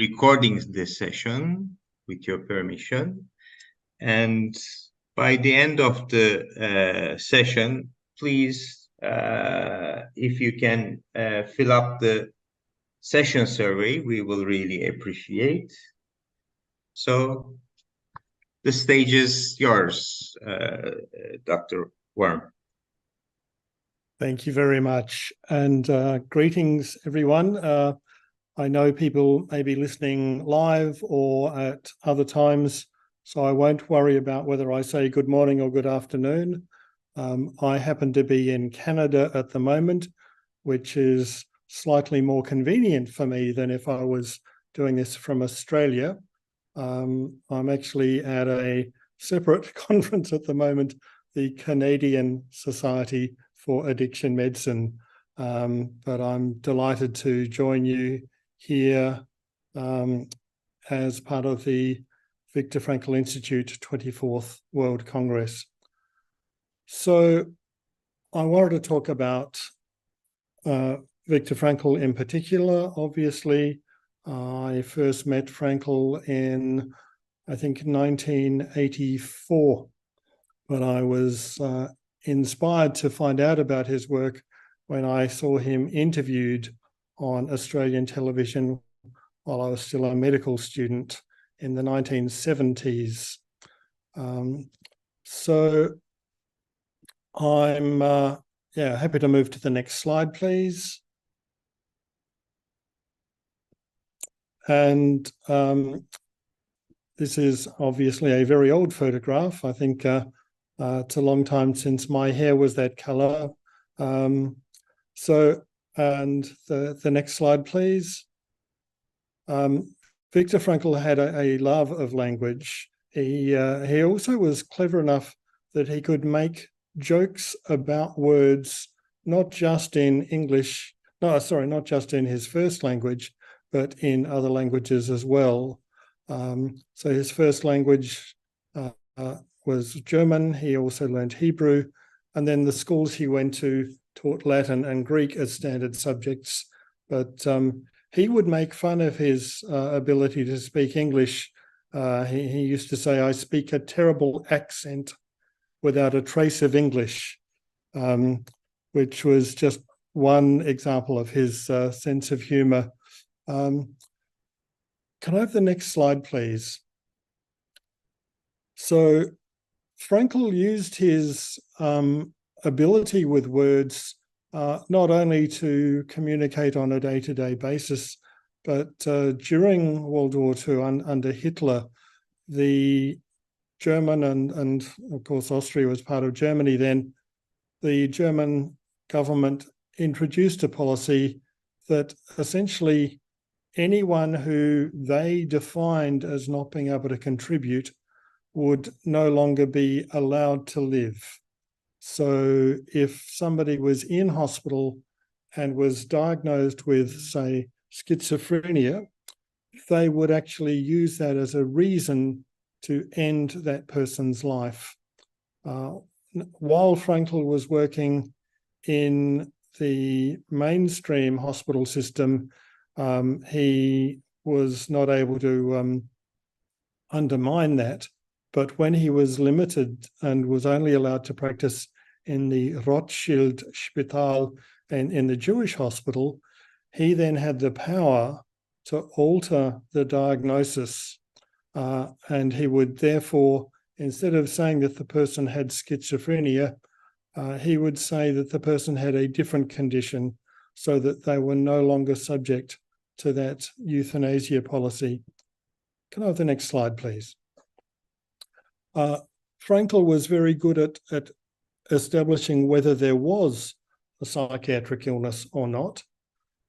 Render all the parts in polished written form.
recording this session with your permission. And by the end of the session, please, if you can fill up the session survey, we will really appreciate. So the stage is yours, Dr. Wurm. Thank you very much. And greetings, everyone. I know people may be listening live or at other times, so I won't worry about whether I say good morning or good afternoon. I happen to be in Canada at the moment, which is slightly more convenient for me than if I was doing this from Australia. I'm actually at a separate conference at the moment, the Canadian Society for Addiction Medicine, but I'm delighted to join you here as part of the Viktor Frankl Institute 24th World Congress. So I wanted to talk about Viktor Frankl in particular. Obviously, I first met Frankl in, I think, 1984, but I was inspired to find out about his work when I saw him interviewed on Australian television while I was still a medical student in the 1970s. So I'm happy to move to the next slide, please. And this is obviously a very old photograph. I think it's a long time since my hair was that color. And the next slide, please. Viktor Frankl had a love of language. He also was clever enough that he could make jokes about words, not just in English, not just in his first language, but in other languages as well. So his first language was German. He also learned Hebrew. And then the schools he went to taught Latin and Greek as standard subjects. But he would make fun of his ability to speak English. He used to say, "I speak a terrible accent without a trace of English," which was just one example of his sense of humor. Can I have the next slide, please? So Frankl used his ability with words not only to communicate on a day-to-day basis, but during World War II under Hitler, the German and of course Austria was part of Germany then, the German government introduced a policy that essentially anyone who they defined as not being able to contribute would no longer be allowed to live. So if somebody was in hospital and was diagnosed with, say, schizophrenia, they would actually use that as a reason to end that person's life. While Frankl was working in the mainstream hospital system, he was not able to undermine that. But when he was limited and was only allowed to practice in the Rothschild Spital and in the Jewish hospital, he then had the power to alter the diagnosis. And he would therefore, instead of saying that the person had schizophrenia, he would say that the person had a different condition so that they were no longer subject to that euthanasia policy. Can I have the next slide, please? Frankl was very good at establishing whether there was a psychiatric illness or not.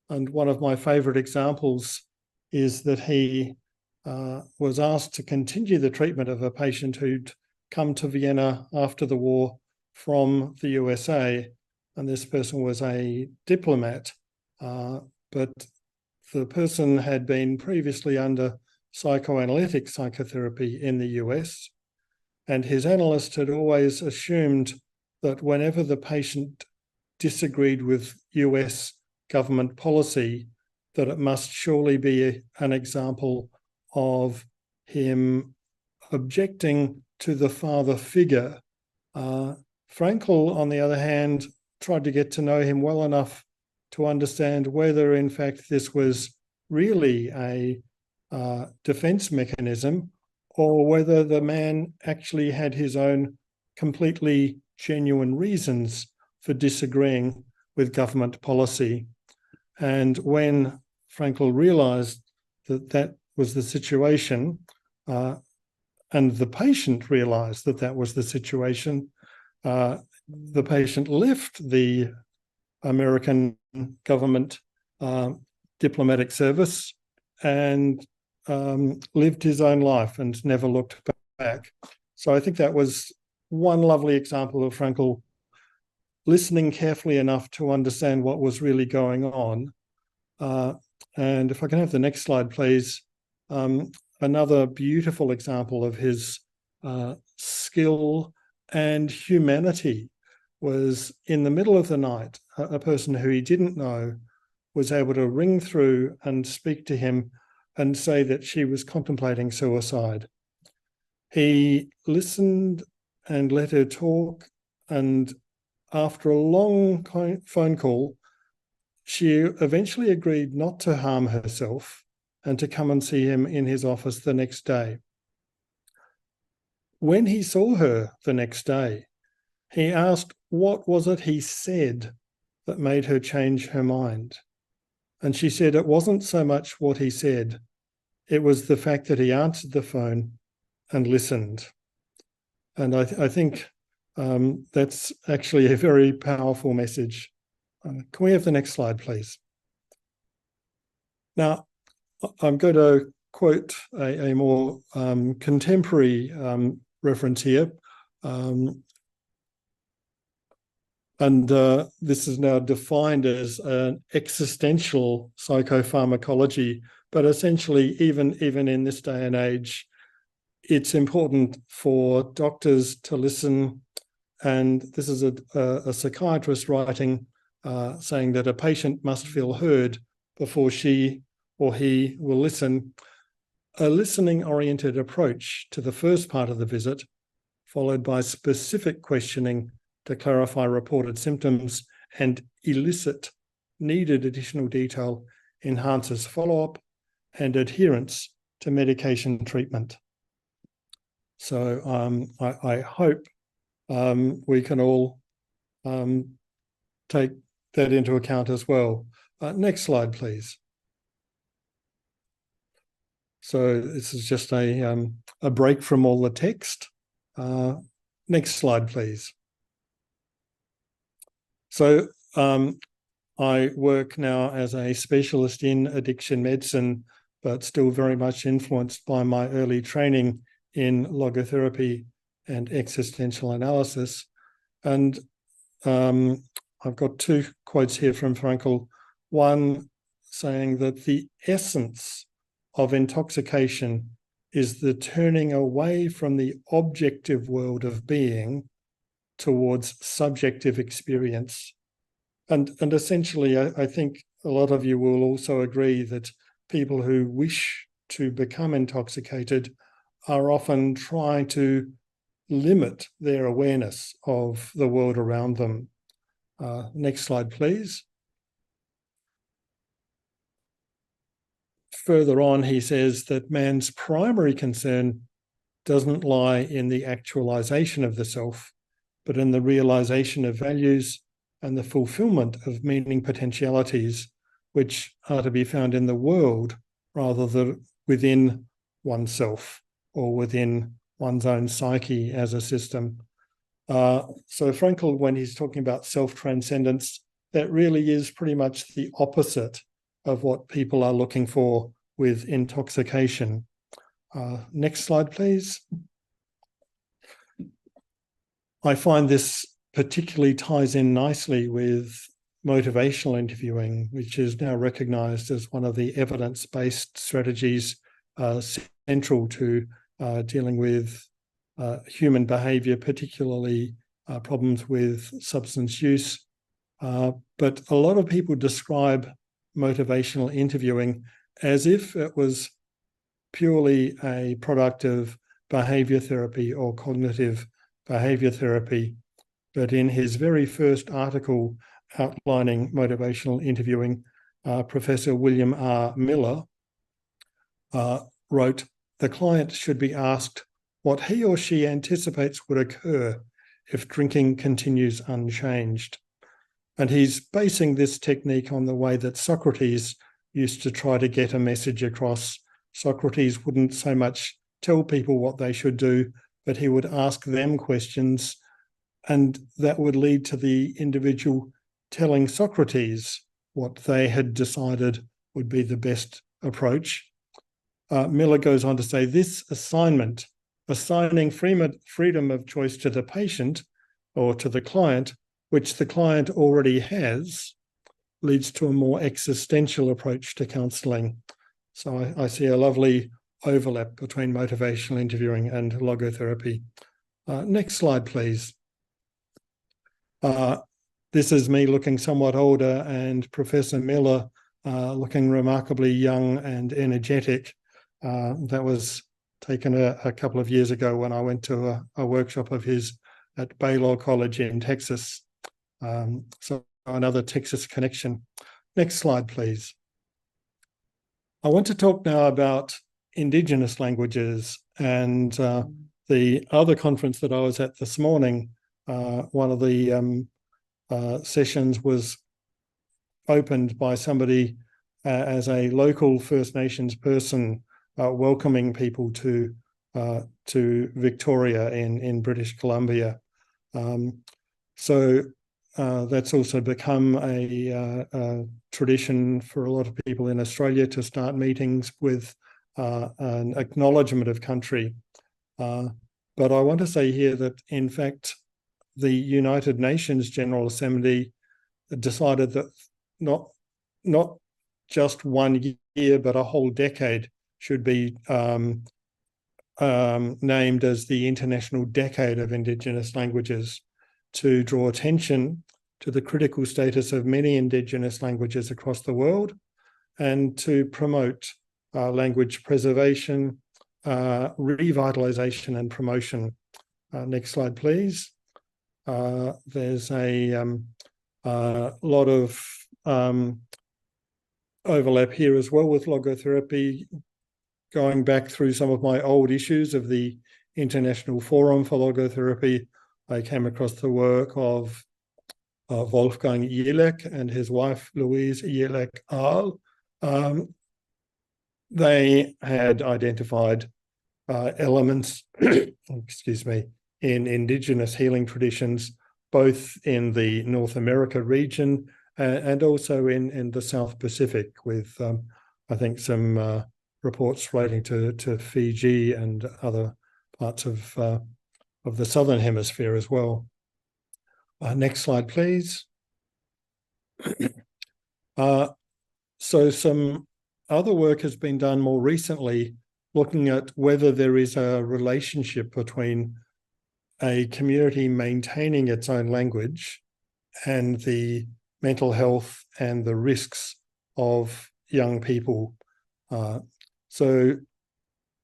And one of my favorite examples is that he was asked to continue the treatment of a patient who'd come to Vienna after the war from the USA. And this person was a diplomat, but the person had been previously under psychoanalytic psychotherapy in the US. And his analyst had always assumed that whenever the patient disagreed with US government policy, that it must surely be an example of him objecting to the father figure. Frankl, on the other hand, tried to get to know him well enough to understand whether, in fact, this was really a defense mechanism, or whether the man actually had his own completely genuine reasons for disagreeing with government policy. And when Frankl realized that that was the situation, and the patient realized that that was the situation, the patient left the American government diplomatic service and lived his own life and never looked back. So I think that was one lovely example of Frankl listening carefully enough to understand what was really going on. And if I can have the next slide, please. Another beautiful example of his skill and humanity was in the middle of the night, a person who he didn't know was able to ring through and speak to him and say that she was contemplating suicide. He listened and let her talk, and after a long phone call, she eventually agreed not to harm herself and to come and see him in his office the next day. When he saw her the next day, he asked what was it he said that made her change her mind. And she said it wasn't so much what he said, it was the fact that he answered the phone and listened. And I think that's actually a very powerful message. Can we have the next slide, please? Now, I'm going to quote a more contemporary reference here. This is now defined as an existential psychopharmacology, but essentially, even in this day and age, it's important for doctors to listen. And this is a psychiatrist writing, saying that a patient must feel heard before she or he will listen. A listening-oriented approach to the first part of the visit, followed by specific questioning to clarify reported symptoms and elicit needed additional detail, enhances follow-up and adherence to medication treatment. So I hope we can all take that into account as well. Next slide, please. So this is just a break from all the text. Next slide, please. So I work now as a specialist in addiction medicine, but still very much influenced by my early training in logotherapy and existential analysis. And I've got two quotes here from Frankl. One saying that the essence of intoxication is the turning away from the objective world of being towards subjective experience. And essentially, I think a lot of you will also agree that people who wish to become intoxicated are often trying to limit their awareness of the world around them. Next slide, please. Further on, he says that man's primary concern doesn't lie in the actualization of the self, but in the realization of values and the fulfillment of meaning potentialities, which are to be found in the world rather than within oneself or within one's own psyche as a system. So Frankl, when he's talking about self-transcendence, that really is pretty much the opposite of what people are looking for with intoxication. Next slide, please. I find this particularly ties in nicely with motivational interviewing, which is now recognized as one of the evidence-based strategies central to dealing with human behavior, particularly problems with substance use. But a lot of people describe motivational interviewing as if it was purely a product of behavior therapy or cognitive behavior therapy. But in his very first article outlining motivational interviewing, Professor William R. Miller wrote, "The client should be asked what he or she anticipates would occur if drinking continues unchanged." And he's basing this technique on the way that Socrates used to try to get a message across. Socrates wouldn't so much tell people what they should do, but he would ask them questions, and that would lead to the individual telling Socrates what they had decided would be the best approach. Miller goes on to say, this assignment, assigning freedom of choice to the patient or to the client, which the client already has, leads to a more existential approach to counselling. So I see a lovely overlap between motivational interviewing and logotherapy. Next slide, please. This is me looking somewhat older and Professor Miller looking remarkably young and energetic. That was taken a couple of years ago when I went to a workshop of his at Baylor College in Texas. So another Texas connection. Next slide, please. I want to talk now about Indigenous languages, and the other conference that I was at this morning, one of the sessions was opened by somebody as a local First Nations person welcoming people to Victoria in British Columbia. So that's also become a tradition for a lot of people in Australia to start meetings with an acknowledgement of country. But I want to say here that, in fact, the United Nations General Assembly decided that not just 1 year, but a whole decade should be named as the International Decade of Indigenous Languages, to draw attention to the critical status of many Indigenous languages across the world and to promote language preservation, revitalization and promotion. Next slide, please. There's a lot of overlap here as well with logotherapy. Going back through some of my old issues of the International Forum for Logotherapy, I came across the work of Wolfgang Jelek and his wife Louise Jelek-Ahl. They had identified elements, excuse me, in Indigenous healing traditions, both in the North America region and also in the South Pacific, with I think some reports relating to Fiji and other parts of the Southern Hemisphere as well. Next slide, please. So some other work has been done more recently looking at whether there is a relationship between a community maintaining its own language and the mental health and the risks of young people. So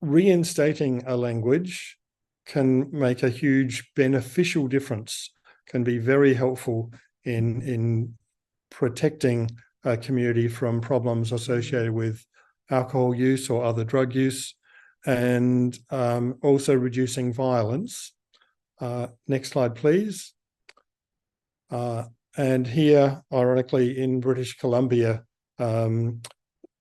reinstating a language can make a huge beneficial difference, can be very helpful in protecting a community from problems associated with alcohol use or other drug use, and also reducing violence. Next slide, please. And here, ironically, in British Columbia,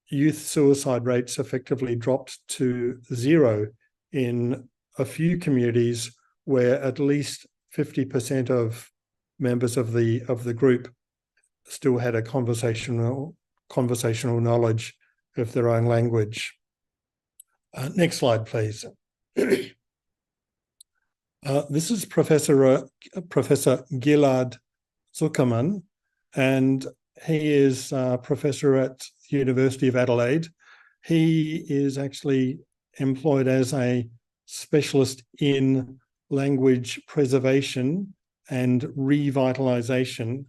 youth suicide rates effectively dropped to 0 in a few communities where at least 50% of members of the group still had a conversational knowledge of their own language. Next slide, please. This is Professor Gilad Zuckerman, and he is a professor at the University of Adelaide. He is actually employed as a specialist in language preservation and revitalization,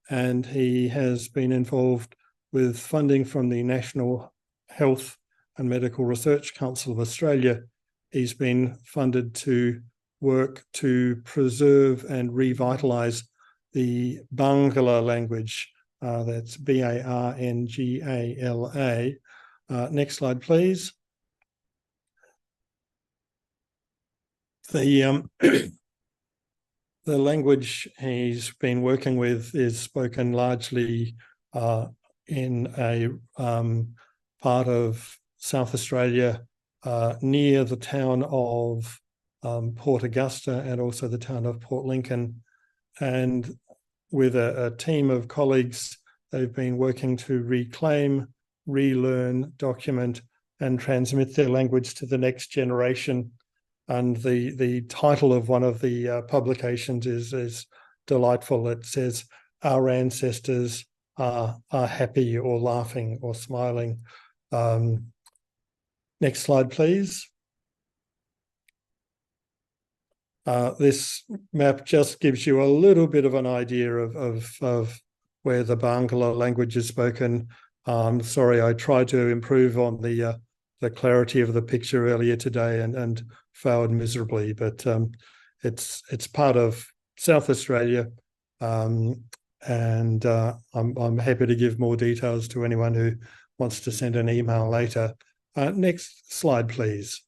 and he has been involved with funding from the National Health and Medical Research Council of Australia, he's been funded to work to preserve and revitalise the Bangla language. That's Barngala. Next slide, please. The language he's been working with is spoken largely in a part of South Australia near the town of Port Augusta and also the town of Port Lincoln. And with a team of colleagues, they've been working to reclaim, relearn, document, and transmit their language to the next generation. And the title of one of the publications is delightful. It says, "Our ancestors are happy or laughing or smiling." Next slide, please. This map just gives you a little bit of an idea of where the Bangla language is spoken. Sorry, I tried to improve on the clarity of the picture earlier today and failed miserably, but it's part of South Australia, and I'm happy to give more details to anyone who wants to send an email later. Next slide, please.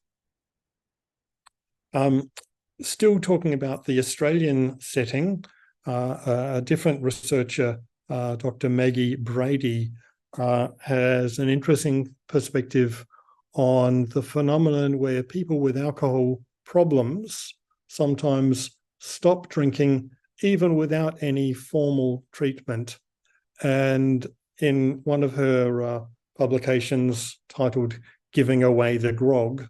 Still talking about the Australian setting, a different researcher, Dr. Maggie Brady, has an interesting perspective on the phenomenon where people with alcohol problems sometimes stop drinking even without any formal treatment. And in one of her publications titled "Giving Away the Grog,"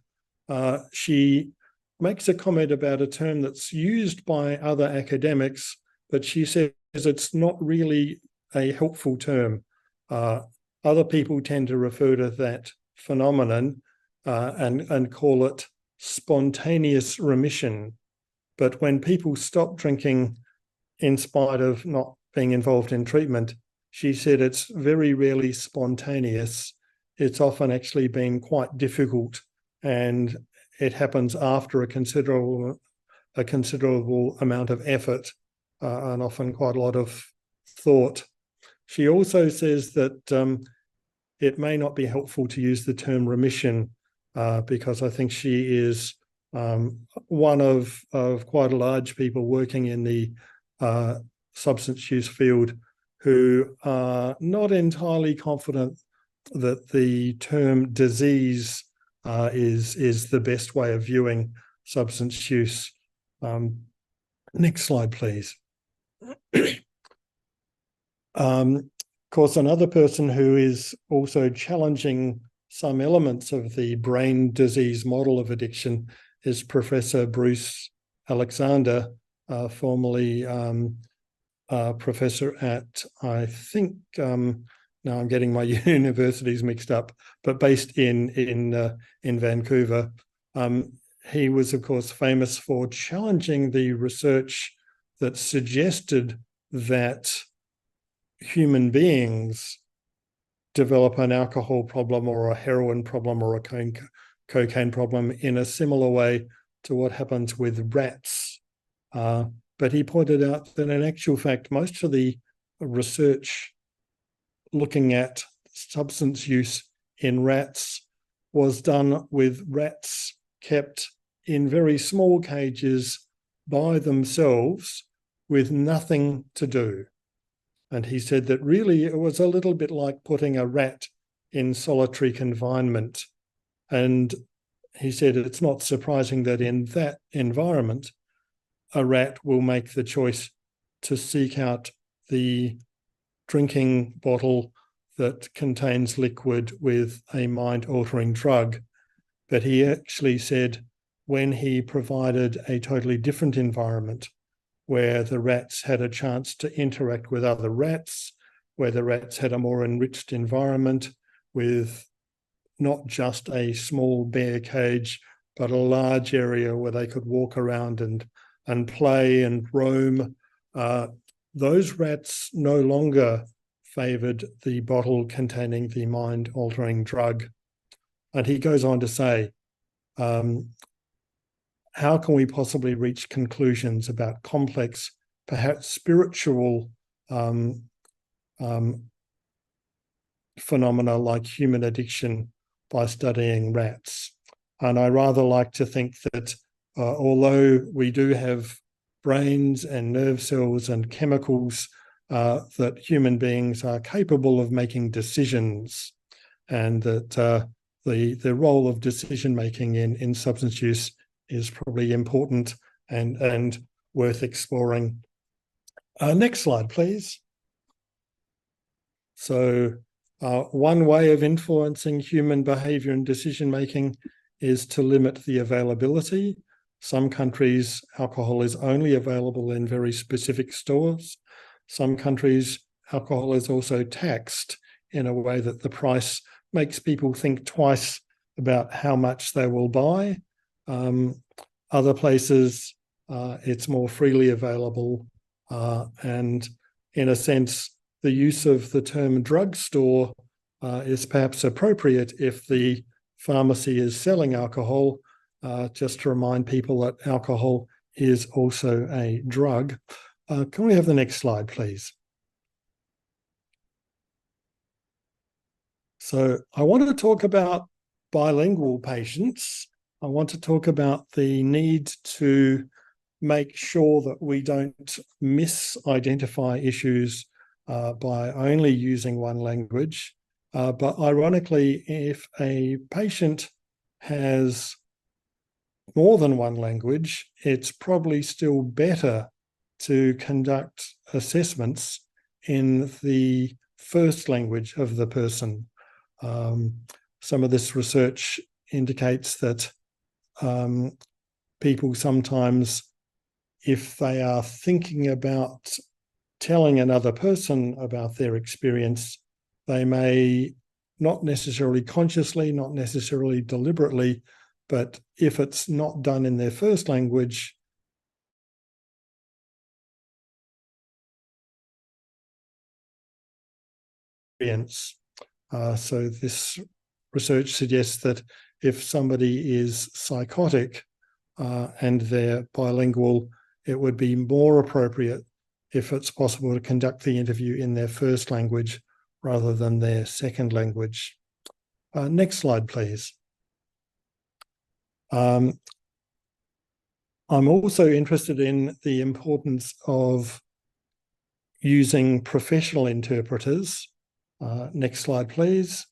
she makes a comment about a term that's used by other academics, but she says it's not really a helpful term. Other people tend to refer to that phenomenon and call it spontaneous remission. But when people stop drinking in spite of not being involved in treatment, she said it's very rarely spontaneous. It's often actually been quite difficult, and it happens after a considerable amount of effort and often quite a lot of thought. She also says that it may not be helpful to use the term remission because I think she is one of quite a large people working in the substance use field who are not entirely confident that the term disease is the best way of viewing substance use. Next slide, please. Of course, another person who is also challenging some elements of the brain disease model of addiction is Professor Bruce Alexander, formerly professor at, I think, now I'm getting my universities mixed up, but based in Vancouver. He was, of course, famous for challenging the research that suggested that human beings develop an alcohol problem or a heroin problem or a cocaine problem in a similar way to what happens with rats. But he pointed out that in actual fact, most of the research looking at substance use in rats was done with rats kept in very small cages by themselves with nothing to do. And he said that really it was a little bit like putting a rat in solitary confinement. And he said it's not surprising that in that environment, a rat will make the choice to seek out the drinking bottle that contains liquid with a mind-altering drug. But he actually said when he provided a totally different environment where the rats had a chance to interact with other rats, where the rats had a more enriched environment with not just a small bare cage, but a large area where they could walk around and play and roam, those rats no longer favoured the bottle containing the mind-altering drug. And he goes on to say, how can we possibly reach conclusions about complex, perhaps spiritual phenomena like human addiction by studying rats? And I rather like to think that although we do have brains and nerve cells and chemicals, that human beings are capable of making decisions, and that the role of decision making in substance use is probably important and worth exploring. Next slide, please. So one way of influencing human behaviour and decision making is to limit the availability. Some countries, alcohol is only available in very specific stores. Some countries, alcohol is also taxed in a way that the price makes people think twice about how much they will buy. Other places, it's more freely available. And in a sense, the use of the term drugstore is perhaps appropriate if the pharmacy is selling alcohol, just to remind people that alcohol is also a drug. Can we have the next slide, please? So I want to talk about bilingual patients. I want to talk about the need to make sure that we don't misidentify issues by only using one language. But ironically, if a patient has more than one language, it's probably still better to conduct assessments in the first language of the person. Some of this research indicates that people sometimes, if they are thinking about telling another person about their experience, they may not necessarily consciously, not necessarily deliberately, but if it's not done in their first language, so this research suggests that if somebody is psychotic and they're bilingual, it would be more appropriate if it's possible to conduct the interview in their first language rather than their second language. Next slide, please. I'm also interested in the importance of using professional interpreters. Next slide, please.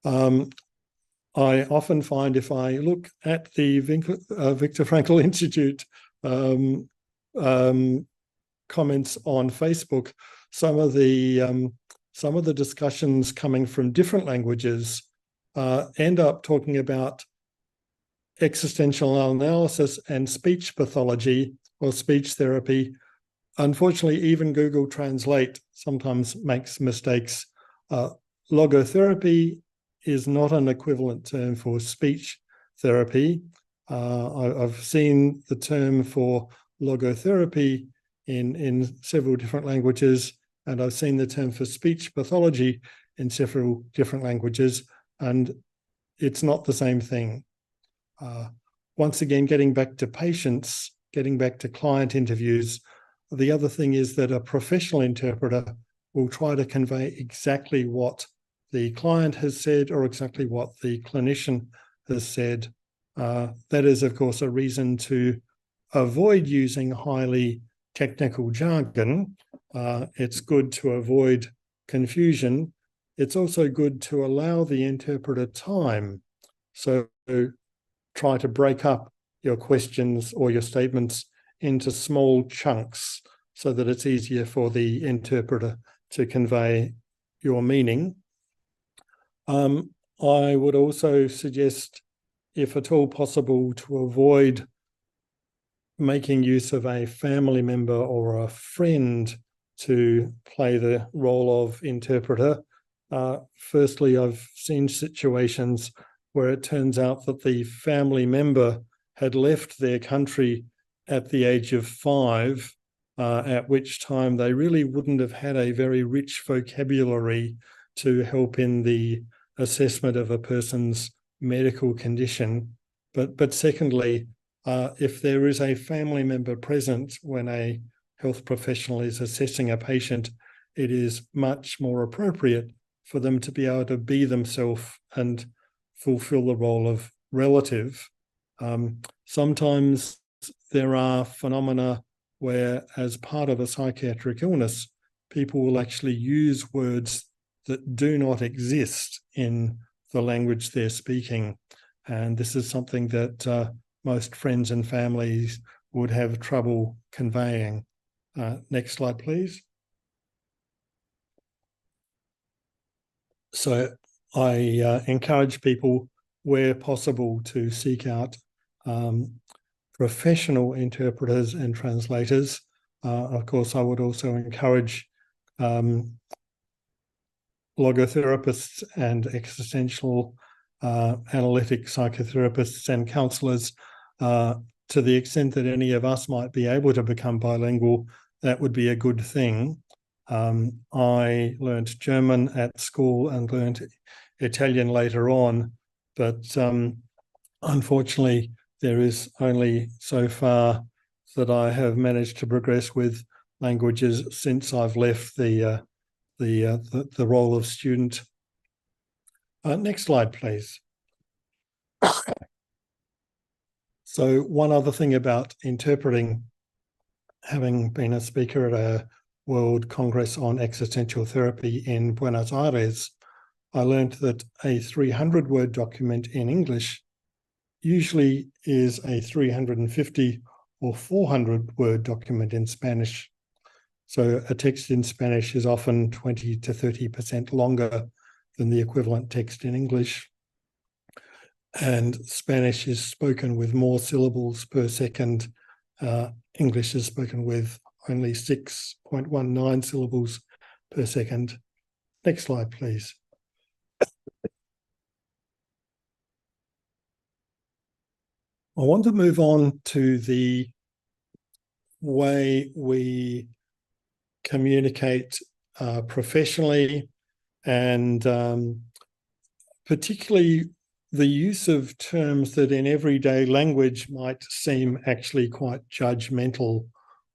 I often find if I look at the Viktor Frankl Institute comments on Facebook, some of the discussions coming from different languages end up talking about existential analysis and speech pathology or speech therapy. Unfortunately, even Google Translate sometimes makes mistakes. Logotherapy is not an equivalent term for speech therapy. I've seen the term for logotherapy in several different languages, and I've seen the term for speech pathology in several different languages, and it's not the same thing. Once again, getting back to patients, getting back to client interviews, the other thing is that a professional interpreter will try to convey exactly what the client has said or exactly what the clinician has said. That is, of course, a reason to avoid using highly technical jargon. It's good to avoid confusion. It's also good to allow the interpreter time. So try to break up your questions or your statements into small chunks so that it's easier for the interpreter to convey your meaning. I would also suggest, if at all possible, to avoid making use of a family member or a friend to play the role of interpreter. Firstly, I've seen situations where it turns out that the family member had left their country at the age of 5 at which time they really wouldn't have had a very rich vocabulary to help in the assessment of a person's medical condition. But secondly, if there is a family member present when a health professional is assessing a patient, it is much more appropriate for them to be able to be themselves and fulfill the role of relative. Sometimes there are phenomena where, as part of a psychiatric illness, people will actually use words that do not exist in the language they're speaking. And this is something that most friends and families would have trouble conveying. Next slide, please. So I encourage people, where possible, to seek out professional interpreters and translators. Of course, I would also encourage logotherapists and existential analytic psychotherapists and counsellors. To the extent that any of us might be able to become bilingual, that would be a good thing. I learned German at school and learned Italian later on, but unfortunately, there is only so far that I have managed to progress with languages since I've left the role of student. Next slide, please. So one other thing about interpreting, having been a speaker at a World Congress on Existential Therapy in Buenos Aires, I learned that a 300-word document in English usually is a 350 or 400-word document in Spanish. So a text in Spanish is often 20 to 30% longer than the equivalent text in English. And Spanish is spoken with more syllables per second. English is spoken with only 6.19 syllables per second. Next slide, please. I want to move on to the way we communicate professionally, and particularly the use of terms that in everyday language might seem actually quite judgmental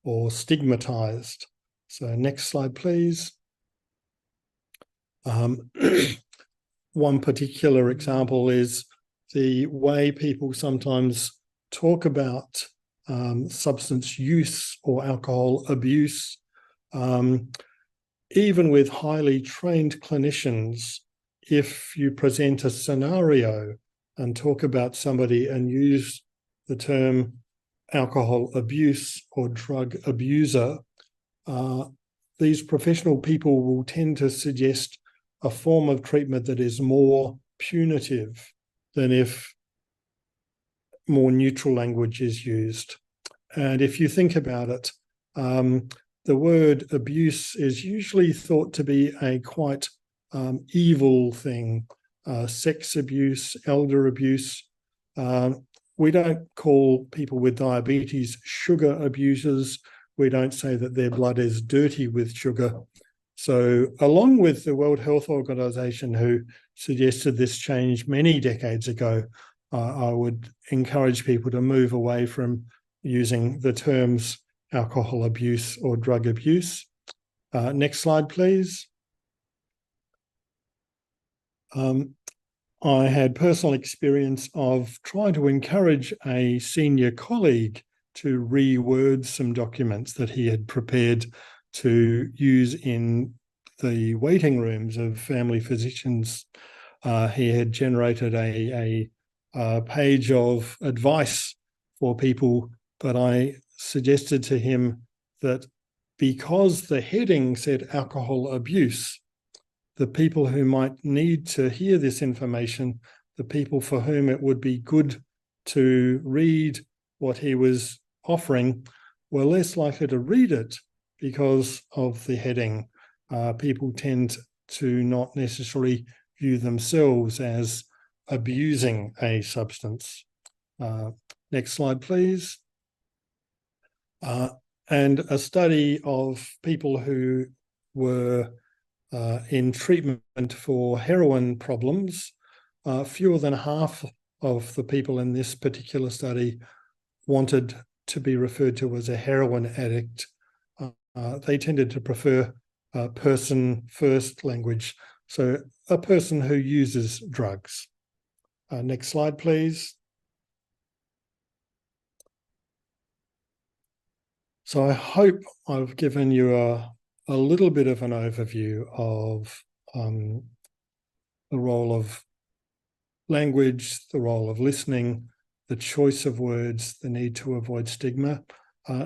or stigmatized. So next slide, please. One particular example is the way people sometimes talk about substance use or alcohol abuse. Even with highly trained clinicians, if you present a scenario and talk about somebody and use the term alcohol abuse or drug abuser, these professional people will tend to suggest a form of treatment that is more punitive than if more neutral language is used. And if you think about it, the word abuse is usually thought to be a quite evil thing. Sex abuse, elder abuse. We don't call people with diabetes sugar abusers. We don't say that their blood is dirty with sugar. So along with the World Health Organization, who suggested this change many decades ago, I would encourage people to move away from using the terms alcohol abuse or drug abuse. Next slide, please. I had personal experience of trying to encourage a senior colleague to reword some documents that he had prepared to use in the waiting rooms of family physicians. He had generated a page of advice for people, but I suggested to him that because the heading said alcohol abuse, the people who might need to hear this information, the people for whom it would be good to read what he was offering, were less likely to read it because of the heading. People tend to not necessarily view themselves as abusing a substance. Next slide, please. and a study of people who were in treatment for heroin problems. Fewer than half of the people in this particular study wanted to be referred to as a heroin addict. They tended to prefer person first language, so a person who uses drugs. Next slide, please. So I hope I've given you a little bit of an overview of the role of language, the role of listening, the choice of words, the need to avoid stigma.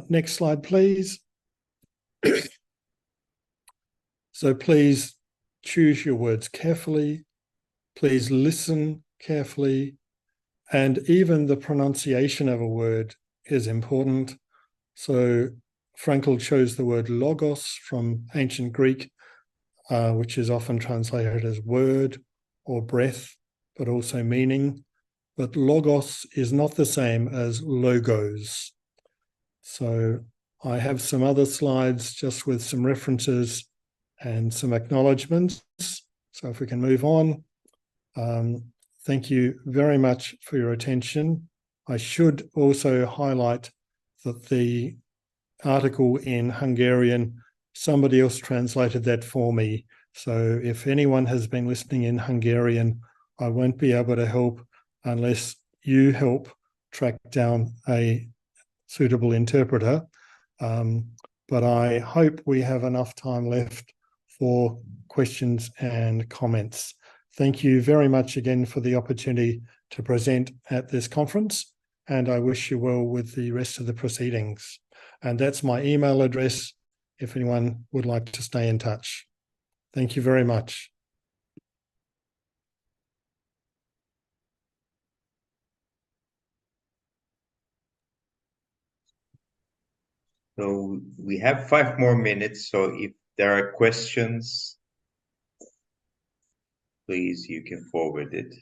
Next slide, please. So please choose your words carefully. Please listen carefully. And even the pronunciation of a word is important. So Frankl chose the word logos from ancient Greek, which is often translated as word or breath, but also meaning. But logos is not the same as logos. So I have some other slides just with some references and some acknowledgements. So if we can move on. Thank you very much for your attention. I should also highlight that the article in Hungarian, somebody else translated that for me. So if anyone has been listening in Hungarian, I won't be able to help unless you help track down a suitable interpreter. But I hope we have enough time left for questions and comments. Thank you very much again for the opportunity to present at this conference, and I wish you well with the rest of the proceedings. And that's my email address if anyone would like to stay in touch. Thank you very much. So we have 5 more minutes, so if there are questions, please, you can forward it.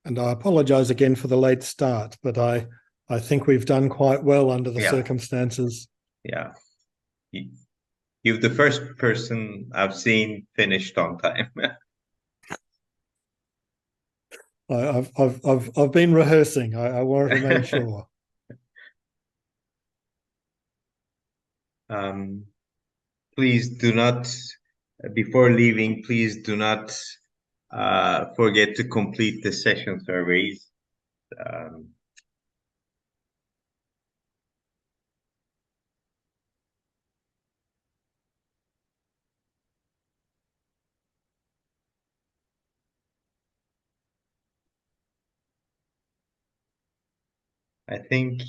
And I apologize again for the late start, but I think we've done quite well under the circumstances. Yeah. You're the first person I've seen finished on time. I've been rehearsing. I want to make sure. Please do not, before leaving, please do not forget to complete the session surveys. I think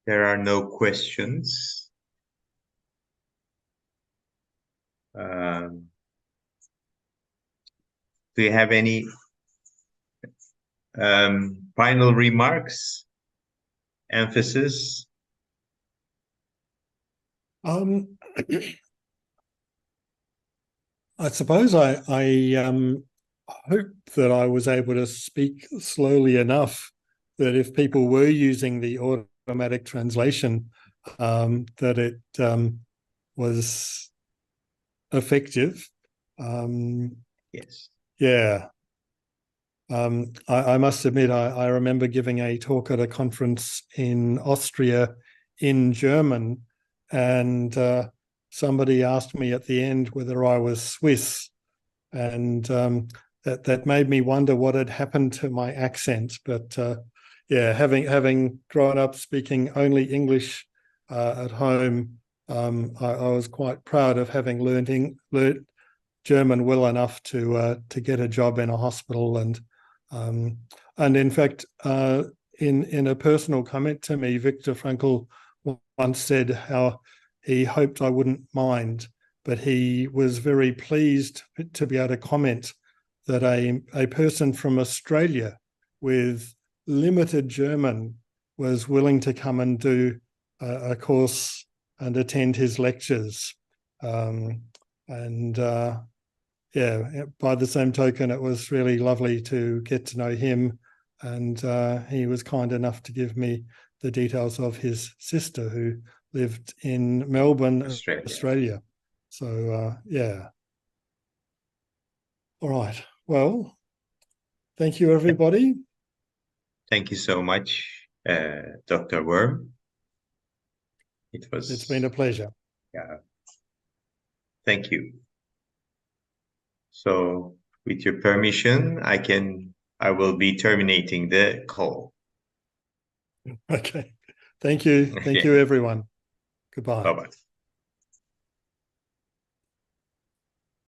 there are no questions. Do you have any final remarks, emphasis? I suppose I hope that I was able to speak slowly enough that if people were using the automatic translation, that it was effective. Yes. Yeah. I must admit, I remember giving a talk at a conference in Austria in German, and somebody asked me at the end whether I was Swiss, and that made me wonder what had happened to my accent. But yeah, having grown up speaking only English at home, I was quite proud of having learned German well enough to get a job in a hospital, and in fact, in a personal comment to me, Viktor Frankl once said how he hoped I wouldn't mind, but he was very pleased to be able to comment that a person from Australia with limited German was willing to come and do a course and attend his lectures. Yeah, by the same token, it was really lovely to get to know him, and he was kind enough to give me the details of his sister who lived in Melbourne, Australia. So yeah. All right. Well, thank you, everybody. Thank you so much, Dr. Wurm. It's been a pleasure. Yeah. Thank you. So with your permission, I will be terminating the call. Okay. Thank you. Thank you, everyone. Goodbye. Bye-bye.